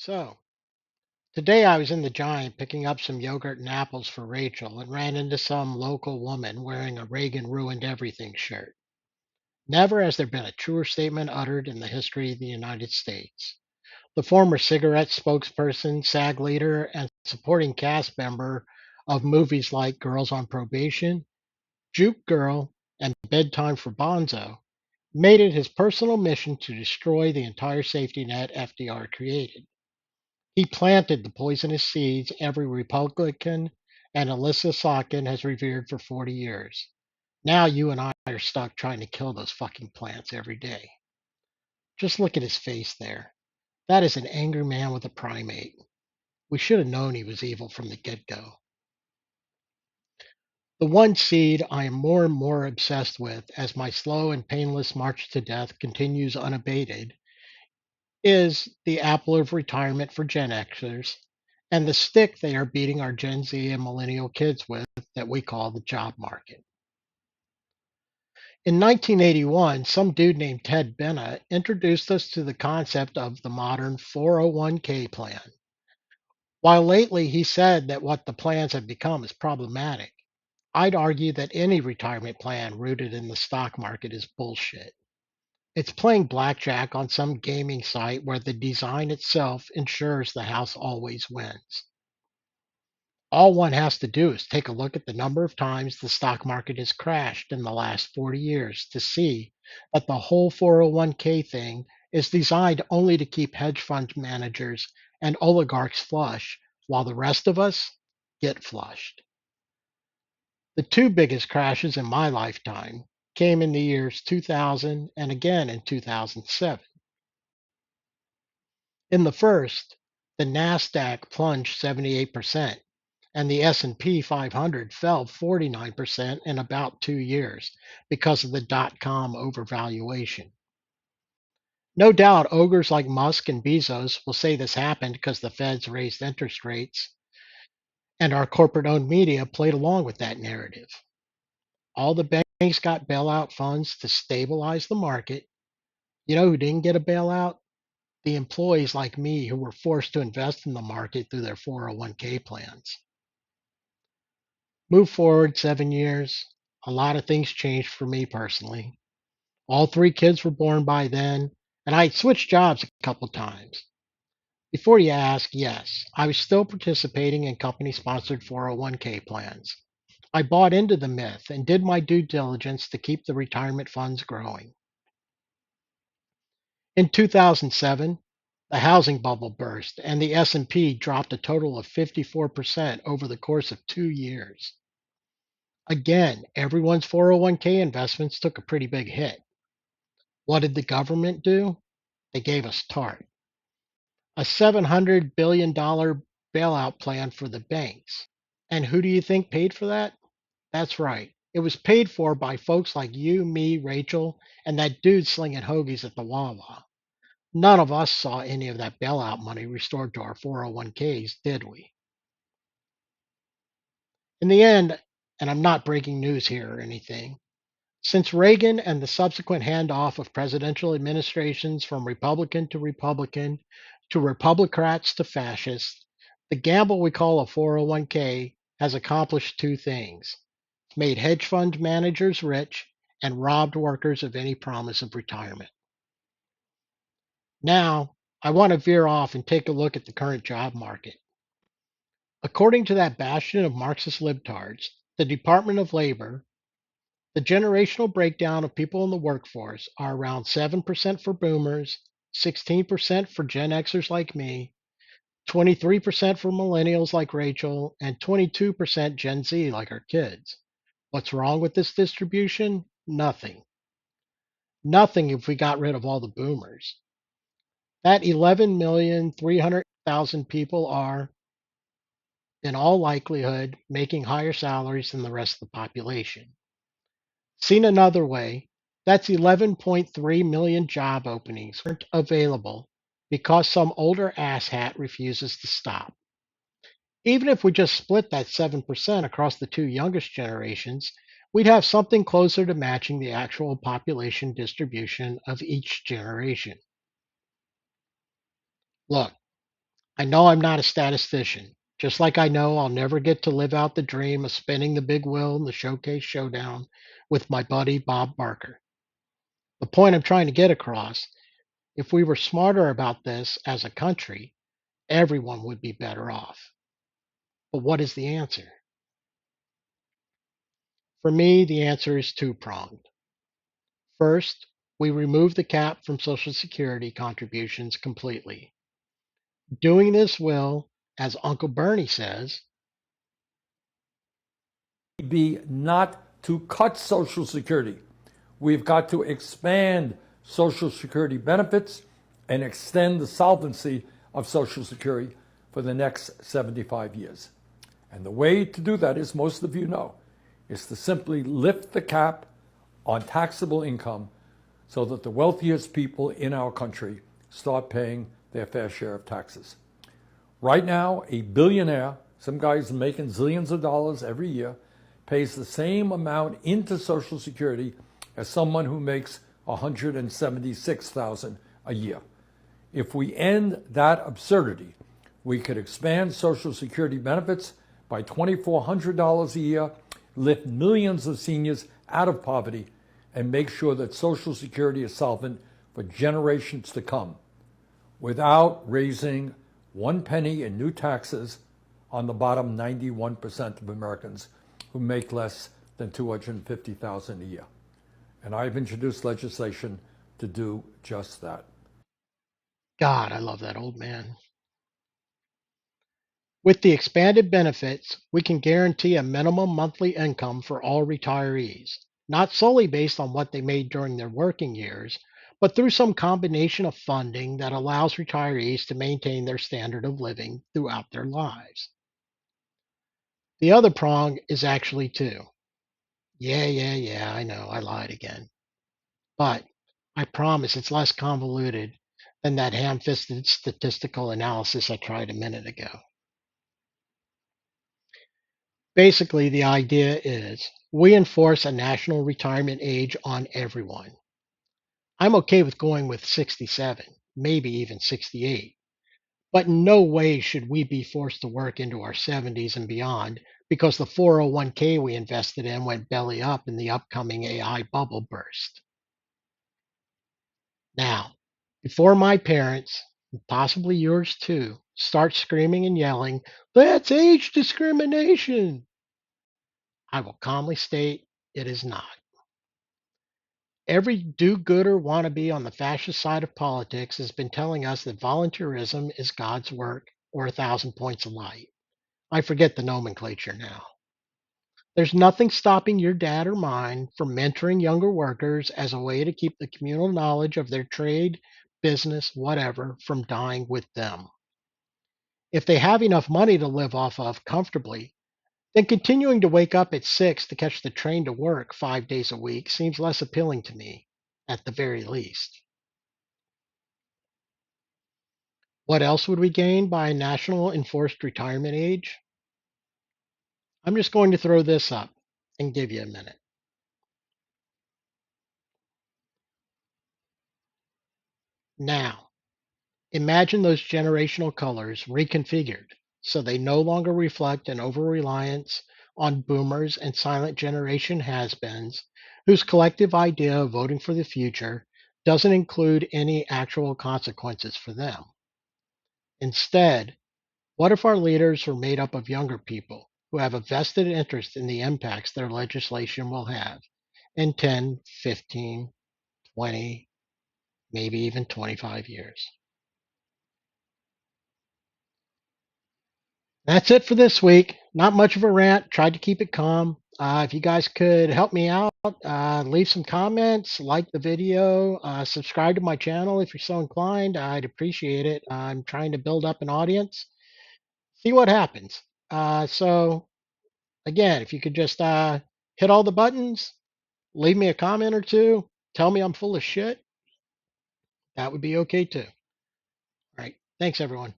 So, today I was in the Giant picking up some yogurt and apples for Rachel and ran into some local woman wearing a Reagan ruined everything shirt. Never has there been a truer statement uttered in the history of the United States. The former cigarette spokesperson, SAG leader, and supporting cast member of movies like Girls on Probation, Juke Girl, and Bedtime for Bonzo made it his personal mission to destroy the entire safety net FDR created. He planted the poisonous seeds every Republican and Alyssa Salkin has revered for 40 years. Now you and I are stuck trying to kill those fucking plants every day. Just look at his face there. That is an angry man with a primate. We should have known he was evil from the get go. The one seed I am more and more obsessed with as my slow and painless march to death continues unabated is the apple of retirement for Gen Xers and the stick they are beating our Gen Z and millennial kids with that we call the job market. In 1981, some dude named Ted Bennett introduced us to the concept of the modern 401k plan. While lately he said that what the plans have become is problematic, I'd argue that any retirement plan rooted in the stock market is bullshit. It's playing blackjack on some gaming site where the design itself ensures the house always wins. All one has to do is take a look at the number of times the stock market has crashed in the last 40 years to see that the whole 401k thing is designed only to keep hedge fund managers and oligarchs flush while the rest of us get flushed. The two biggest crashes in my lifetime came in the years 2000 and again in 2007. In the first, the Nasdaq plunged 78% and the S&P 500 fell 49% in about 2 years because of the dot-com overvaluation. No doubt ogres like Musk and Bezos will say this happened because the Feds raised interest rates and our corporate-owned media played along with that narrative. All the banks got bailout funds to stabilize the market. You know who didn't get a bailout? The employees like me who were forced to invest in the market through their 401k plans. Move forward 7 years, a lot of things changed for me personally. All three kids were born by then, and I had switched jobs a couple times. Before you ask, yes, I was still participating in company sponsored 401k plans. I bought into the myth and did my due diligence to keep the retirement funds growing. In 2007, the housing bubble burst and the S&P dropped a total of 54% over the course of 2 years. Again, everyone's 401k investments took a pretty big hit. What did the government do? They gave us TARP, a $700 billion bailout plan for the banks. And who do you think paid for that? That's right. It was paid for by folks like you, me, Rachel, and that dude slinging hoagies at the Wawa. None of us saw any of that bailout money restored to our 401ks, did we? In the end, and I'm not breaking news here or anything, since Reagan and the subsequent handoff of presidential administrations from Republican to Republican to Republicrats to fascists, the gamble we call a 401k has accomplished two things. It's made hedge fund managers rich and robbed workers of any promise of retirement. Now, I want to veer off and take a look at the current job market. According to that bastion of Marxist libtards, the Department of Labor, the generational breakdown of people in the workforce are around 7% for boomers, 16% for Gen Xers like me, 23% for millennials like Rachel, and 22% Gen Z like our kids. What's wrong with this distribution? Nothing. Nothing if we got rid of all the boomers. That 11,300,000 people are, in all likelihood, making higher salaries than the rest of the population. Seen another way, that's 11.3 million job openings aren't available because some older asshat refuses to stop. Even if we just split that 7% across the two youngest generations, we'd have something closer to matching the actual population distribution of each generation. Look, I know I'm not a statistician, just like I know I'll never get to live out the dream of spinning the big wheel in the Showcase Showdown with my buddy Bob Barker. The point I'm trying to get across, if we were smarter about this as a country, everyone would be better off. But what is the answer? For me, the answer is two pronged. First, we remove the cap from Social Security contributions completely. Doing this will, as Uncle Bernie says, be not to cut Social Security. We've got to expand Social Security benefits and extend the solvency of Social Security for the next 75 years. And the way to do that, as most of you know, is to simply lift the cap on taxable income so that the wealthiest people in our country start paying their fair share of taxes. Right now, a billionaire, some guys making zillions of dollars every year, pays the same amount into Social Security as someone who makes $176,000 a year. If we end that absurdity, we could expand Social Security benefits by $2,400 a year, lift millions of seniors out of poverty, and make sure that Social Security is solvent for generations to come without raising one penny in new taxes on the bottom 91% of Americans who make less than $250,000 a year. And I've introduced legislation to do just that. God, I love that old man. With the expanded benefits, we can guarantee a minimum monthly income for all retirees, not solely based on what they made during their working years, but through some combination of funding that allows retirees to maintain their standard of living throughout their lives. The other prong is actually two. Yeah, I know, I lied again. But I promise it's less convoluted than that ham fisted statistical analysis I tried a minute ago. Basically, the idea is we enforce a national retirement age on everyone. I'm okay with going with 67, maybe even 68, but in no way should we be forced to work into our 70s and beyond because the 401k we invested in went belly up in the upcoming AI bubble burst. Now, before my parents, and possibly yours too, start screaming and yelling, "That's age discrimination," I will calmly state it is not. Every do gooder wannabe on the fascist side of politics has been telling us that volunteerism is God's work or a thousand points of light. I forget the nomenclature now. There's nothing stopping your dad or mine from mentoring younger workers as a way to keep the communal knowledge of their trade, business, whatever, from dying with them. If they have enough money to live off of comfortably, then continuing to wake up at 6 to catch the train to work 5 days a week seems less appealing to me, at the very least. What else would we gain by a national enforced retirement age? I'm just going to throw this up and give you a minute. Now, imagine those generational colors reconfigured so they no longer reflect an over reliance on boomers and silent generation has beens whose collective idea of voting for the future doesn't include any actual consequences for them. Instead, what if our leaders were made up of younger people who have a vested interest in the impacts their legislation will have in 10, 15, 20, maybe even 25 years? That's it for this week. Not much of a rant. Tried to keep it calm. If you guys could help me out, leave some comments, like the video, subscribe to my channel if you're so inclined. I'd appreciate it. I'm trying to build up an audience. See what happens. So, again, if you could just hit all the buttons, leave me a comment or two, tell me I'm full of shit, that would be okay too. All right. Thanks, everyone.